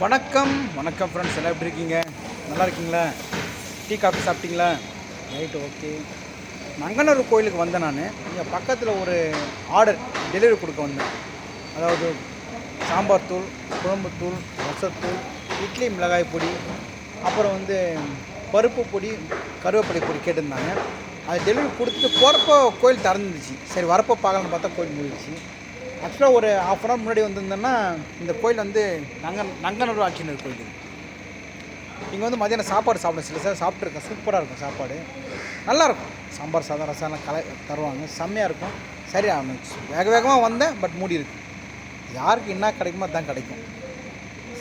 வணக்கம் வணக்கம் ஃப்ரெண்ட்ஸ், எல்லாம் எப்படி இருக்கீங்க? நல்லா இருக்கீங்களா? டீ காஃபி சாப்பிட்டீங்களா? Right, okay. நங்கநல்லூர் கோயிலுக்கு வந்தேன். நான் இங்கே பக்கத்தில் ஒரு ஆர்டர் டெலிவரி கொடுக்க வந்தேன். அதாவது சாம்பார் தூள், குழம்புத்தூள், ரசத்தூள், இட்லி மிளகாய் பொடி, அப்புறம் பருப்பு பொடி, கருவேப்பிலை பொடி கேட்டிருந்தாங்க. அது டெலிவரி கொடுத்துட்டு போகிறப்போ கோயில் திறந்துருந்துச்சு. சரி, வரப்போ பார்க்கலான்னு பார்த்தா கோயில் முடிஞ்சிச்சு. ஆக்சுவலாக ஒரு ½ அன் ஹவர் முன்னாடி வந்திருந்தேன்னா இந்த கோயில் நங்கநல்லூர் ஆட்சியர் கோயில். இங்கே மதியானம் சாப்பாடு சாப்பிட சில சார் சாப்பிட்ருக்கேன். சூப்பராக இருக்கும் சாப்பாடு, நல்லாயிருக்கும். சாம்பார் சாதம் ரசம்லாம் தருவாங்க, செம்மையாக இருக்கும். சரி, வேக வேகமாக வந்தேன், பட் மூடி இருக்குது. யாருக்கு என்ன கிடைக்குமோ அதுதான் கிடைக்கும்.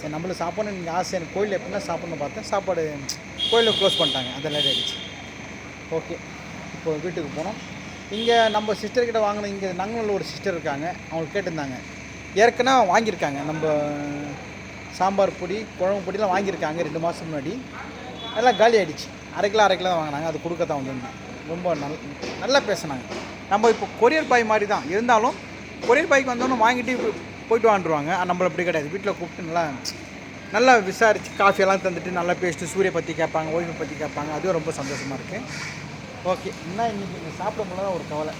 சரி, நம்மளுக்கு சாப்பிட்ணும் நீங்கள் ஆசை. எனக்கு கோயில் எப்படின்னா சாப்பிட்ணுன்னு பார்த்தேன். சாப்பாடு கோயிலில் க்ளோஸ் பண்ணிட்டாங்க, அது லேட் ஆகிடுச்சு. ஓகே, இப்போ வீட்டுக்கு போனோம். இங்கே நம்ம சிஸ்டர்கிட்ட வாங்கின, இங்கே நங்கநல்லூர் ஒரு சிஸ்டர் இருக்காங்க. அவங்களுக்கு கேட்டிருந்தாங்க. ஏற்கனவே வாங்கியிருக்காங்க. நம்ம சாம்பார் பொடி, குழம்பு பொடிலாம் வாங்கியிருக்காங்க 2 மாதம் முன்னாடி. எல்லாம் காலி ஆகிடுச்சு. அரை கிலோ தான் வாங்கினாங்க. அது கொடுக்க தான் வந்திருந்தேன். ரொம்ப நல்லா பேசினாங்க. நம்ம இப்போ கொரியர் பாய் மாதிரி தான் இருந்தாலும், கொரியர் பாய்க்கு வந்தோன்னு வாங்கிட்டு போயிட்டு வாண்டுருவாங்க. நம்மளை அப்படி கிடையாது. வீட்டில் கூப்பிட்டு நல்லா விசாரித்து காஃபியெல்லாம் தந்துட்டு நல்லா பேசிட்டு சூரிய பற்றி கேட்பாங்க, ஓய்வு பற்றி கேட்பாங்க. அதுவும் ரொம்ப சந்தோஷமாக இருக்குது. ஓகே, இன்னும் இன்றைக்கி இங்கே சாப்பிட முடியல ஒரு கவலை.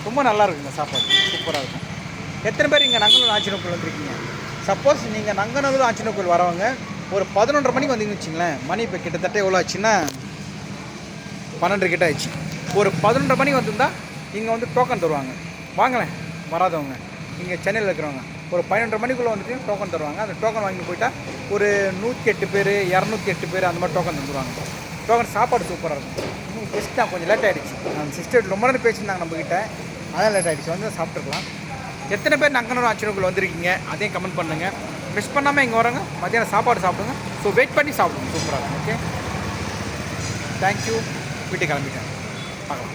ரொம்ப நல்லா இருக்குங்க சாப்பாடு, சூப்பராக இருக்கும். எத்தனை பேர் இங்கே நங்கநல்லூர் ஆஞ்சநேயர் கோயில் வந்துருக்கீங்க? சப்போஸ் நீங்கள் நங்கநல்லூர் ஆஞ்சநேயர் கோயில் வரவங்க ஒரு 11:30 மணிக்கு வந்தீங்கன்னு வச்சிங்களேன். மணி இப்போ கிட்டத்தட்ட எவ்வளோ ஆச்சுன்னா 12 கிட்ட ஆயிடுச்சு. ஒரு 11:30 மணிக்கு வந்திருந்தால் இங்கே டோக்கன் தருவாங்க. வாங்கலேன் வராதவங்க, இங்கே சென்னையில் இருக்கிறவங்க ஒரு 11:30 மணிக்குள்ளே வந்துட்டு டோக்கன் தருவாங்க. அந்த டோக்கன் வாங்கிட்டு போயிட்டால் ஒரு 108 பேர் 208 பேர் அந்த மாதிரி டோக்கன் தந்துடுவாங்க. டோக்கன் சாப்பாடு சூப்பராக இருக்கும். இன்னும் ஜஸ்ட் தான் கொஞ்சம் லேட் ஆகிடுச்சு. நம்ம சிஸ்டர் ரொம்ப நேரம் பேசியிருந்தாங்க நம்மக்கிட்ட, அதான் லேட் ஆகிடுச்சு. சாப்பிட்ருக்கலாம். எத்தனை பேர் நங்கநல்லூர் ஆஞ்சநேயர் கோயில் வந்திருக்கீங்க அதையும் கமெண்ட் பண்ணுங்கள். மிஸ் பண்ணாமல் இங்கே வரங்க, மத்தியானம் சாப்பாடு சாப்பிடுங்க. ஸோ வெயிட் பண்ணி சாப்பிடுங்க, சூப்பராக இருக்கும். Okay, thank you. வீட்டுக்கு கிளம்பிட்டேன், பார்க்கலாம்.